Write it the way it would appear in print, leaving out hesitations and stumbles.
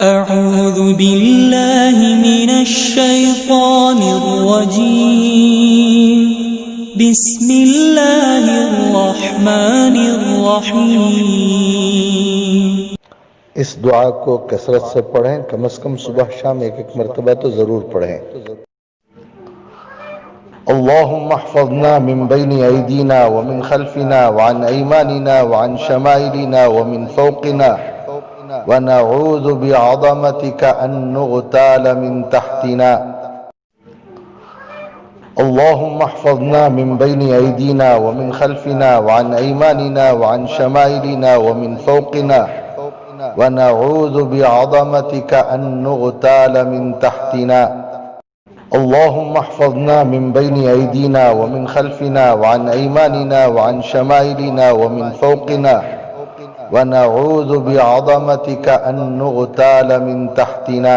अऊज़ु बिल्लाहि मिनश शैतानिर रजीम बिस्मिल्लाहिर रहमानिर रहीम। इस दुआ को कसरत से पढ़ें, कम से कम सुबह शाम एक एक मरतबा तो ज़रूर पढ़ें। अल्लाहुम्मा अहफ़ज़ना मिन बैनि ऐदीना व मिन खल्फ़िना व अन ऐमानिना व अन शमाइलिना व मिन फ़ौक़िना व नऊज़ु बिअज़मतिका अन नुग़ताल मिन तहतिना। अल्लाहुम्मा अहफ़ज़ना मिन बैनि ऐदीना व मिन खल्फ़िना व अन ऐमानिना व अन शमाइलिना व मिन फ़ौक़िना व नऊज़ु बिअज़मतिका अन नुग़ताल मिन तहतिना। अल्लाहुम्मा अहफ़ज़ना मिन बैनि ऐदीना व मिन खल्फ़िना व अन ऐमानिना व अन शमाइलिना व मिन फ़ौक़िना व नऊज़ु बिअज़मतिका अन नुग़ताल मिन तहतिना।